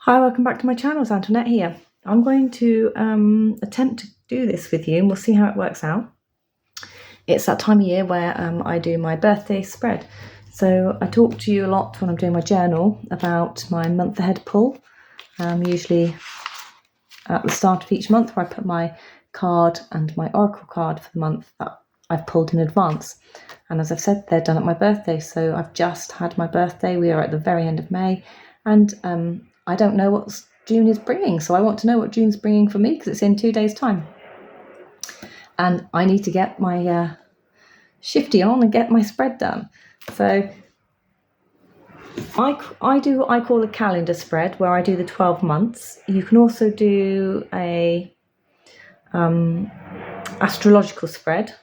Hi, welcome back to my channel. It's Antoinette here. I'm going to attempt to do this with you and we'll see how it works out. It's that time of year where I do my birthday spread. So I talk to you a lot when I'm doing my journal about my month ahead pull. Usually at the start of each month where I put my card and my oracle card for the month that I've pulled in advance. And as I've said, they're done at my birthday. So I've just had my birthday. We are at the very end of May and I don't know what June is bringing, so I want to know what June's bringing for me because it's in 2 days' time. And I need to get my shifty on and get my spread done. So I do what I call a calendar spread where I do the 12 months. You can also do a astrological spread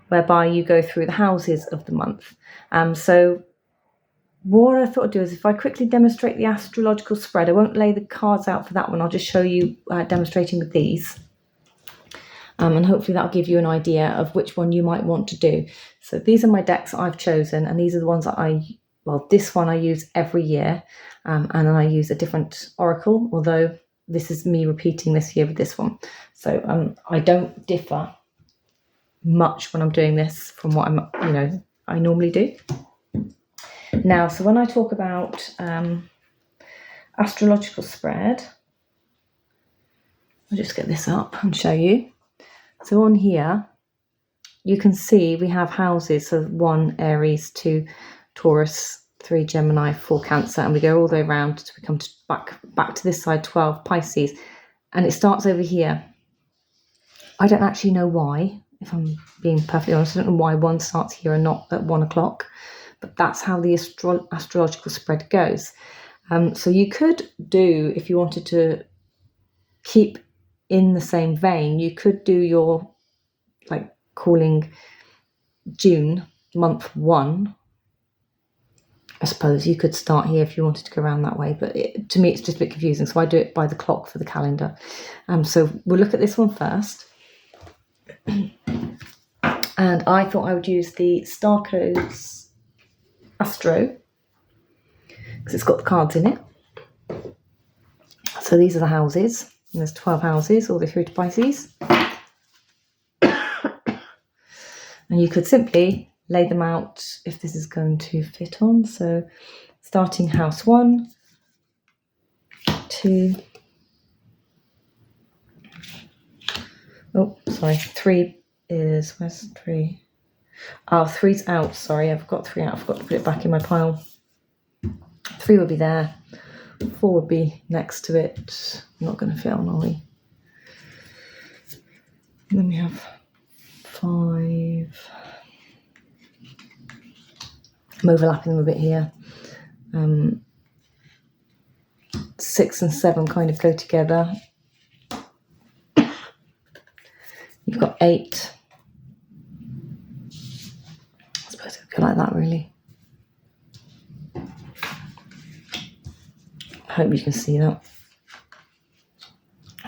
whereby you go through the houses of the month. So what I thought I'd do is if I quickly demonstrate the astrological spread, I won't lay the cards out for that one. I'll just show you demonstrating with these. And hopefully that'll give you an idea of which one you might want to do. So these are my decks that I've chosen, and these are the ones that this one I use every year. And then I use a different oracle, although this is me repeating this year with this one. So I don't differ much when I'm doing this from what I normally do. Now, so when I talk about astrological spread, I'll just get this up and show you. So on here, you can see we have houses. So 1 Aries, 2 Taurus, 3 Gemini, 4 Cancer, and we go all the way around to come back to this side, 12 Pisces. And it starts over here. I don't actually know why, if I'm being perfectly honest. I don't know why one starts here and not at 1 o'clock. But that's how the astrological spread goes. So you could do, if you wanted to keep in the same vein, you could do your, calling June month 1. I suppose you could start here if you wanted to go around that way. But to me, it's just a bit confusing. So I do it by the clock for the calendar. So we'll look at this one first. And I thought I would use the Starcodes Astro, because it's got the cards in it. So these are the houses, and there's 12 houses all the way through to Pisces. And you could simply lay them out if this is going to fit on. So starting house 1, 2, 3 is, where's 3? Oh, 3's out, sorry, I've got 3 out. I forgot to put it back in my pile. 3 would be there. 4 would be next to it. Not going to fit on, are we? And then we have 5. I'm overlapping them a bit here. 6 and 7 kind of go together. You've got 8. Go like that, really. I hope you can see that.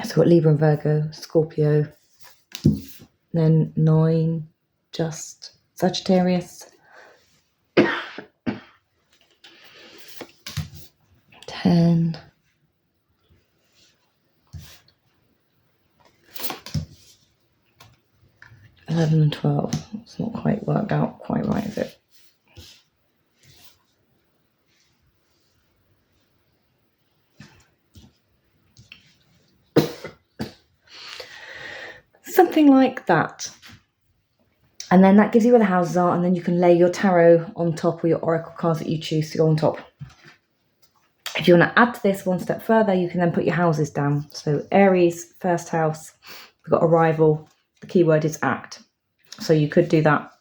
So we've got Libra and Virgo, Scorpio, then 9, just Sagittarius, 10, 11 and 12. It's not quite worked out quite right, is it? Something like that. And then that gives you where the houses are, and then you can lay your tarot on top or your oracle cards that you choose to go on top. If you want to add to this one step further, you can then put your houses down. So Aries, first house, we've got arrival. The keyword is act. So you could do that.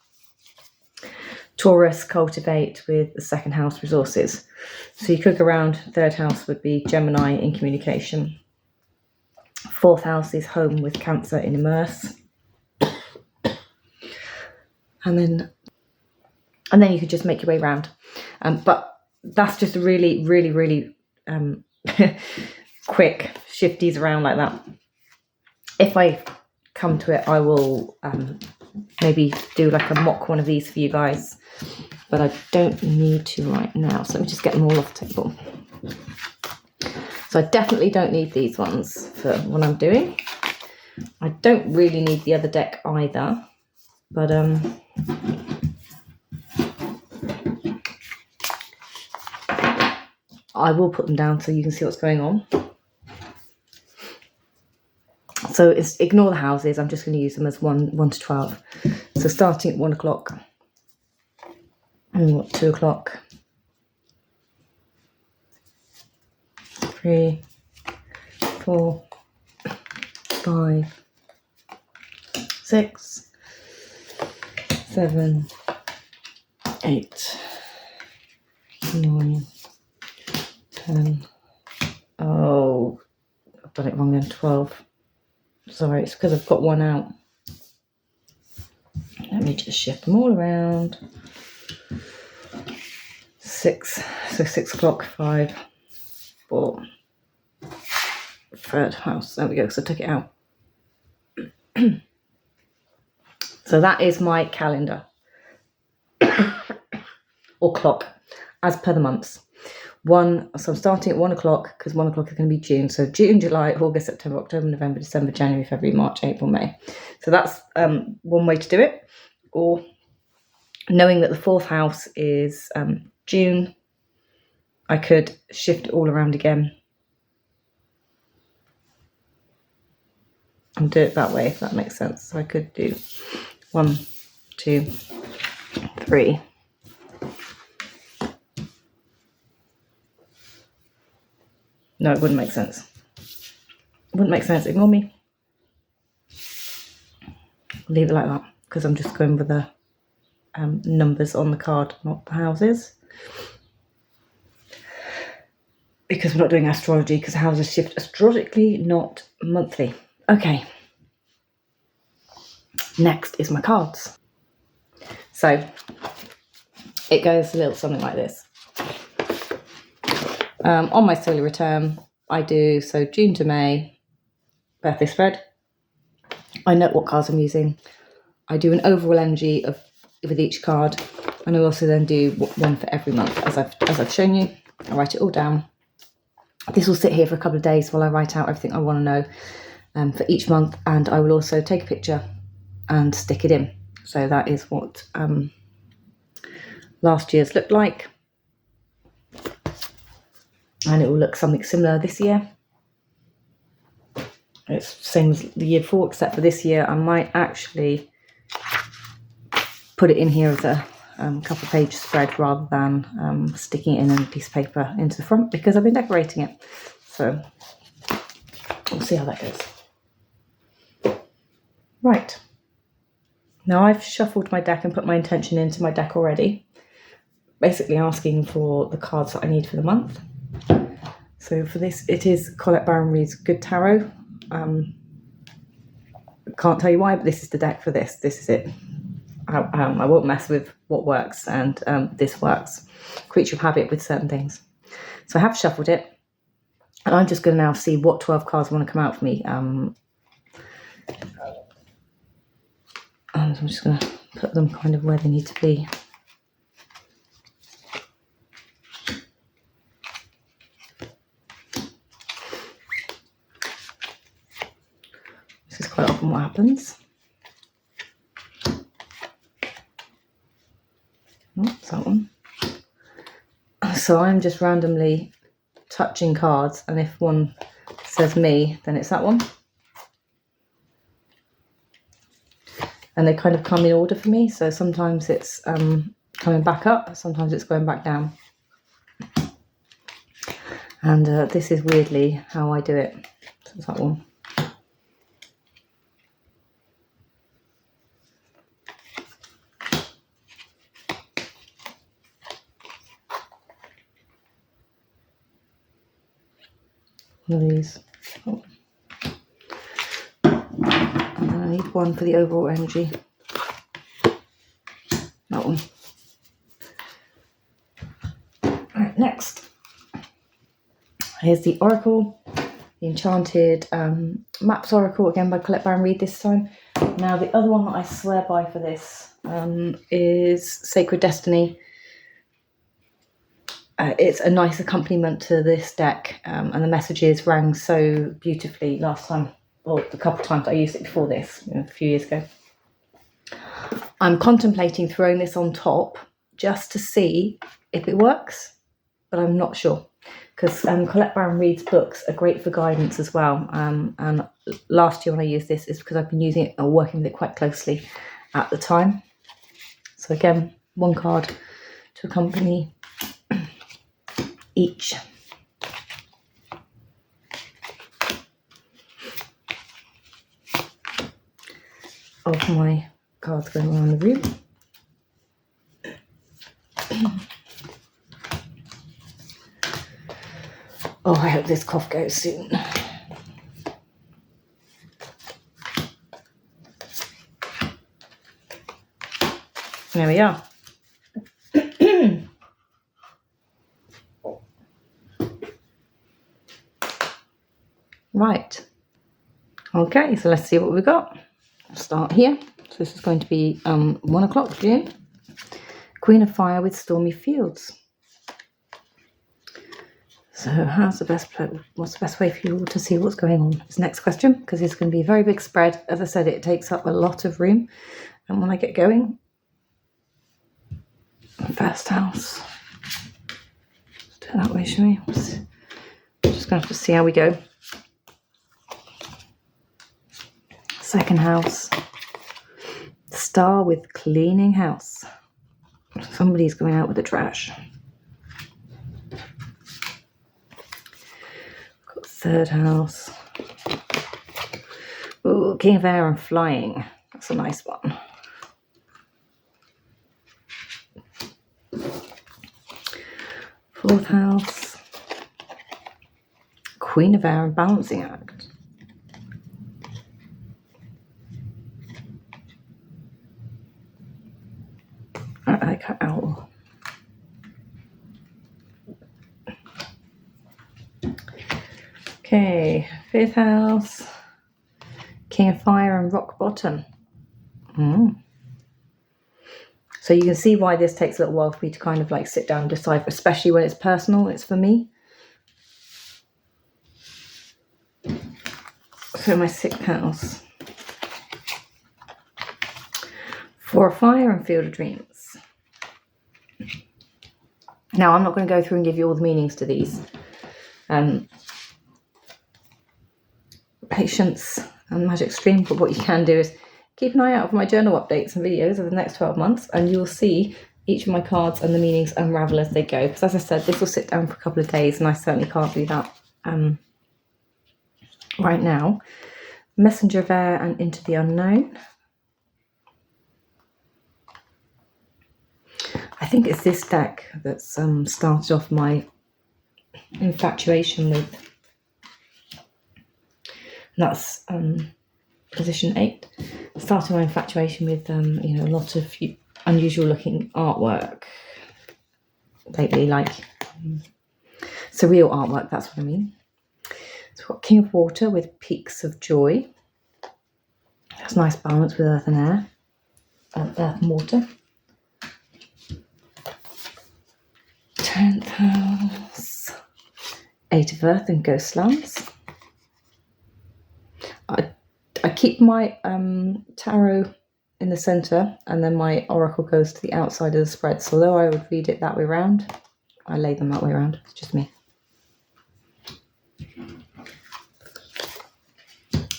Taurus, cultivate, with the second house, resources. So you could go around. Third house would be Gemini, in communication. 4th house is home, with Cancer, in immerse. And then you could just make your way around. But that's just really, really, really quick shifties around like that. If I come to it, I will maybe do like a mock one of these for you guys, but I don't need to right now. So let me just get them all off the table. So I definitely don't need these ones for what I'm doing. I don't really need the other deck either, but I will put them down so you can see what's going on. So it's ignore the houses. I'm just going to use them as 1 to 12. So starting at 1 o'clock and 2 o'clock, 3, 4, 5, 6, 7, 8, 9, 10. Oh, I've done it wrong then. 12. Sorry, it's because I've got one out. Let me just shift them all around. 6. So 6 o'clock, 5, 4. Third house. There we go. So I took it out. So that is my calendar or clock as per the months. So I'm starting at 1 o'clock because 1 o'clock is going to be June. So June, July, August, September, October, November, December, January, February, March, April, May. So that's one way to do it. Or knowing that the 4th house is June, I could shift it all around again and do it that way, if that makes sense. So I could do 1, 2, 3. No, it wouldn't make sense. It wouldn't make sense. Ignore me. Leave it like that because I'm just going with the numbers on the card, not the houses. Because we're not doing astrology, because houses shift astrologically, not monthly. Okay. Next is my cards. So it goes a little something like this. On my solar return, I do so June to May, birthday spread. I note what cards I'm using. I do an overall energy with each card, and I also then do one for every month, as I've shown you. I write it all down. This will sit here for a couple of days while I write out everything I want to know for each month, and I will also take a picture and stick it in. So that is what last year's looked like. And it will look something similar this year. It's the same as the year before, except for this year I might actually put it in here as a couple page spread rather than sticking it in a piece of paper into the front, because I've been decorating it. So we'll see how that goes. Right. Now I've shuffled my deck and put my intention into my deck already, basically asking for the cards that I need for the month. So for this, it is Colette Baron-Reid's Good Tarot. Can't tell you why, but this is the deck for this. This is it. I won't mess with what works, and this works. Creature of habit with certain things. So I have shuffled it, and I'm just going to now see what 12 cards want to come out for me. And I'm just going to put them kind of where they need to be. This is quite often what happens. Oh, it's that one. So I'm just randomly touching cards, and if one says me, then it's that one. And they kind of come in order for me. So sometimes it's coming back up, sometimes it's going back down. And this is weirdly how I do it. So it's that one. One of these. Oh. I need one for the overall energy. That one. Right, next. Here's the Oracle, the Enchanted Maps Oracle, again by Colette Baron-Reid this time. Now the other one that I swear by for this is Sacred Destiny. it's a nice accompaniment to this deck, and the messages rang so beautifully last time, or the couple of times I used it before this, a few years ago. I'm contemplating throwing this on top just to see if it works, but I'm not sure, because Colette Baron-Reid's books are great for guidance as well. And last year when I used this is because I've been using it and working with it quite closely at the time. So again, one card to accompany each. Of my cards going around the room. Oh, I hope this cough goes soon. There we are. Right. Okay, so let's see what we've got. I'll start here. So this is going to be 1 o'clock June. Queen of Fire with Stormy Fields. So what's the best way for you all to see what's going on? This next question, because it's going to be a very big spread. As I said, it takes up a lot of room. And when I get going, first house. Let's do it that way, shall we? I'm just going to have to see how we go. Second house. Star with cleaning house. Somebody's going out with the trash. Got third house. Ooh, King of Air and Flying. That's a nice one. Fourth house. Queen of Air and Balancing Act. I like her owl. Okay, fifth house. King of Fire and Rock Bottom. So you can see why this takes a little while for me to kind of like sit down and decide, especially when it's personal, it's for me. So my sixth house. Four of Fire and Field of Dreams. Now, I'm not going to go through and give you all the meanings to these. Patience and Magic Stream, but what you can do is keep an eye out for my journal updates and videos over the next 12 months, and you'll see each of my cards and the meanings unravel as they go. Because as I said, this will sit down for a couple of days, and I certainly can't do that right now. Messenger of Air and Into the Unknown. I think it's this deck that's started off my infatuation with. That's position 8. Started my infatuation with a lot of unusual looking artwork lately, like surreal artwork. That's what I mean. So we've got King of Water with Peaks of Joy. That's a nice balance with Earth and Air, Earth and Water. 10th house, 8 of Earth and Ghostlands. I keep my tarot in the centre, and then my oracle goes to the outside of the spread. So although I would read it that way around, I lay them that way around. It's just me.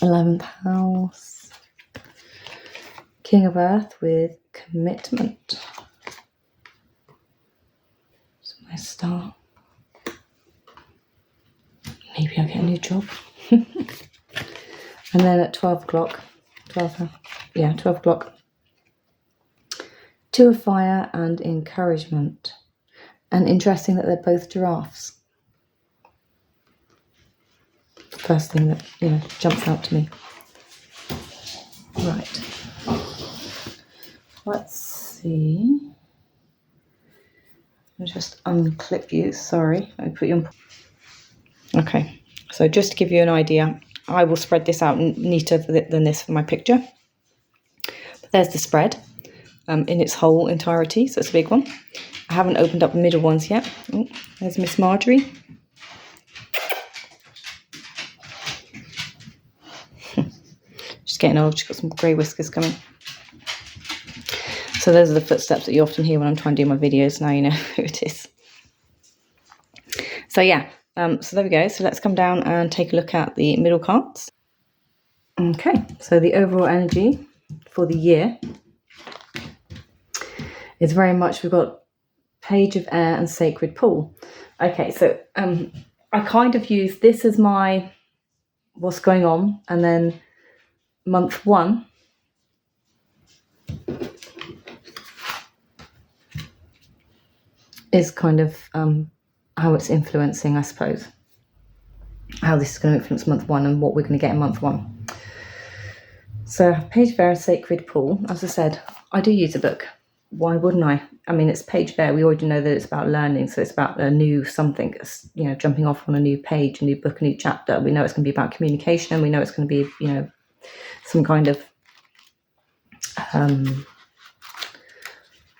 11th house, King of Earth with Commitment. It's my star. Maybe I'll get a new job. And then at 12 o'clock, 12 o'clock, 2 of Fire and Encouragement. And interesting that they're both giraffes. First thing that, jumps out to me. Right. Let's see. I'll just unclip you, sorry. I put you on. Okay, so just to give you an idea, I will spread this out neater than this for my picture. But there's the spread. in its whole entirety, so it's a big one. I haven't opened up the middle ones yet. Oh, there's Miss Marjorie. She's getting old, she's got some grey whiskers coming. So those are the footsteps that you often hear when I'm trying to do my videos. Now you know who it is. So yeah, so there we go. So let's come down and take a look at the middle cards. Okay, so the overall energy for the year is very much, we've got Page of Air and Sacred Pool. Okay, so I kind of use this as my what's going on, and then month 1 is kind of how it's influencing, I suppose, how this is going to influence month 1 and what we're going to get in month 1. So Page of Air and Sacred Pool, as I said, I do use a book. Why wouldn't I? I mean, it's Page of Air. We already know that it's about learning, so it's about a new something, you know, jumping off on a new page, a new book, a new chapter. We know it's going to be about communication. We know it's going to be, you know, some kind of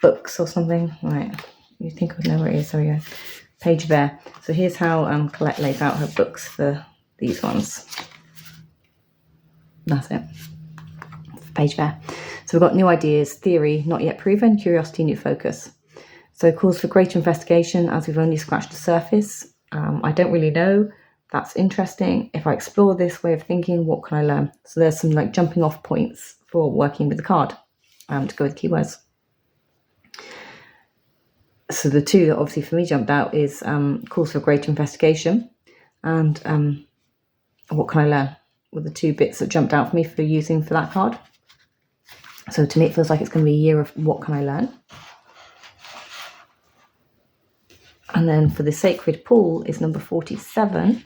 books or something. Right, you think I would know where it is? There we go. Page of Air. So here's how Colette lays out her books for these ones. That's it. Page of Air. So we've got new ideas, theory, not yet proven, curiosity, new focus. So calls for greater investigation as we've only scratched the surface. I don't really know. That's interesting. If I explore this way of thinking, what can I learn? So there's some like jumping off points for working with the card to go with keywords. So the two that obviously for me jumped out is calls for greater investigation and what can I learn, were the two bits that jumped out for me for using for that card. So to me, it feels like it's going to be a year of what can I learn. And then for the Sacred Pool is number 47.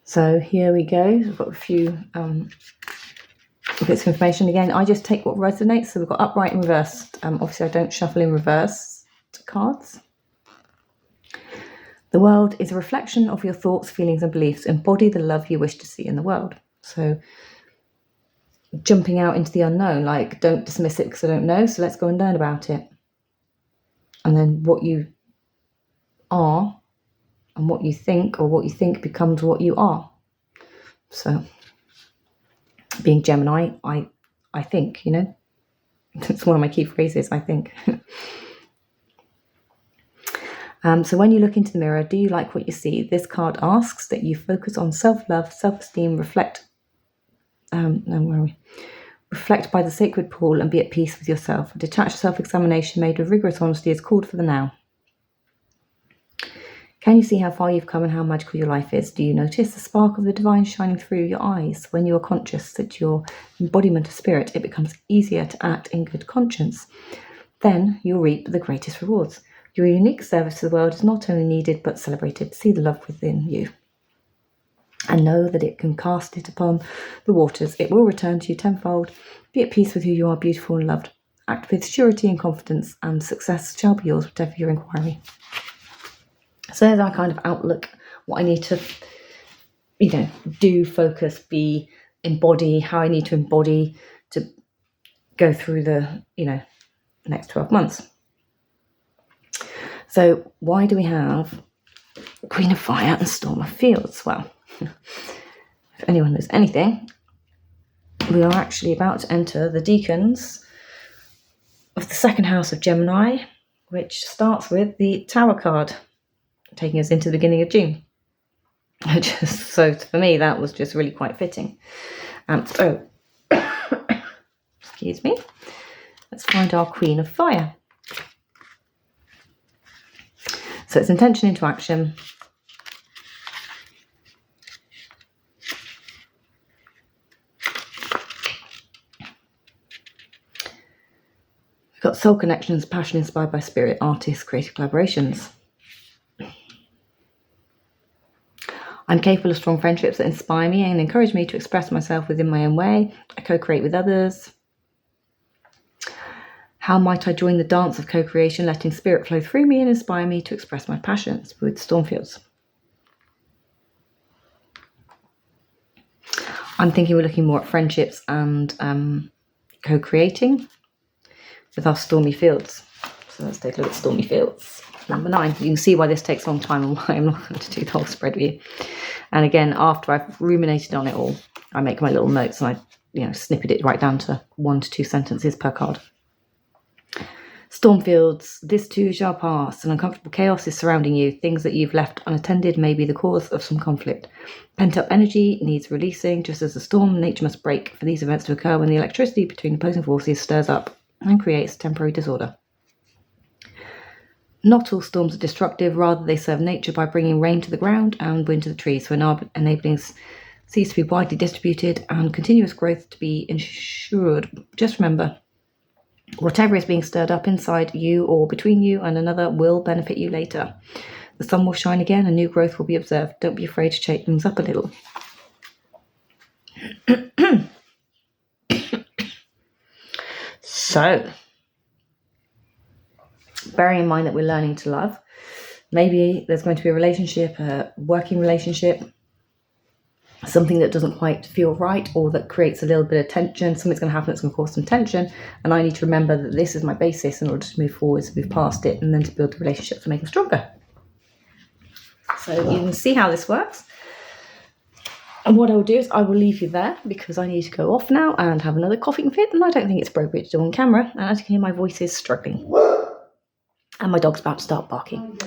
So here we go. We've got a few bits of information. Again, I just take what resonates. So we've got upright and reversed. Obviously, I don't shuffle in reverse cards. The world is a reflection of your thoughts, feelings, and beliefs. Embody the love you wish to see in the world. So jumping out into the unknown, like don't dismiss it because I don't know. So let's go and learn about it. And then what you are and what you think, or what you think becomes what you are. So being Gemini, I think, you know, it's one of my key phrases, I think. So when you look into the mirror, do you like what you see? This card asks that you focus on self-love, self-esteem, reflect by the sacred pool and be at peace with yourself. A detached self-examination made with rigorous honesty is called for the now. Can you see how far you've come and how magical your life is? Do you notice the spark of the divine shining through your eyes? When you are conscious that your embodiment of spirit, it becomes easier to act in good conscience. Then you'll reap the greatest rewards. Your unique service to the world is not only needed but celebrated. See the love within you and know that it can cast it upon the waters. It will return to you tenfold. Be at peace with who you are, beautiful and loved. Act with surety and confidence, and success shall be yours, whatever your inquiry. So there's our kind of outlook, what I need to, you know, do, focus, be, embody, how I need to embody to go through the, you know, next 12 months. So why do we have Queen of Fire and Storm of Fields? Well, if anyone knows anything, we are actually about to enter the Deacons of the second house of Gemini, which starts with the Tower card, taking us into the beginning of June. So for me, that was just really quite fitting. So, excuse me, let's find our Queen of Fire. So it's intention into action. We've got soul connections, passion inspired by spirit, artists, creative collaborations. I'm capable of strong friendships that inspire me and encourage me to express myself within my own way. I co-create with others. How might I join the dance of co-creation, letting spirit flow through me and inspire me to express my passions with Stormfields? I'm thinking we're looking more at friendships and co-creating with our stormy fields. So let's take a look at stormy fields. Number 9. You can see why this takes a long time and why I'm not going to do the whole spread with you. And again, after I've ruminated on it all, I make my little notes and I snippet it right down to 1 to 2 sentences per card. Stormfields, this too shall pass. An uncomfortable chaos is surrounding you. Things that you've left unattended may be the cause of some conflict. Pent-up energy needs releasing. Just as a storm, nature must break for these events to occur when the electricity between opposing forces stirs up and creates temporary disorder. Not all storms are destructive. Rather, they serve nature by bringing rain to the ground and wind to the trees, so enabling seeds to be widely distributed and continuous growth to be ensured. Just remember, whatever is being stirred up inside you or between you and another will benefit you later. The sun will shine again and new growth will be observed. Don't be afraid to shake things up a little. So, bearing in mind that we're learning to love, maybe there's going to be a relationship, a working relationship, something that doesn't quite feel right or that creates a little bit of tension. Something's going to happen that's going to cause some tension, and I need to remember that this is my basis in order to move forwards, move past it, and then to build the relationship to make them stronger. So you can see how this works. And what I'll do is I will leave you there because I need to go off now and have another coughing fit, and I don't think it's appropriate to do on camera. And as you can hear, my voice is struggling. And my dog's about to start barking.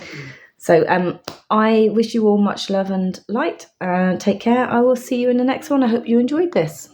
So I wish you all much love and light, and take care. I will see you in the next one. I hope you enjoyed this.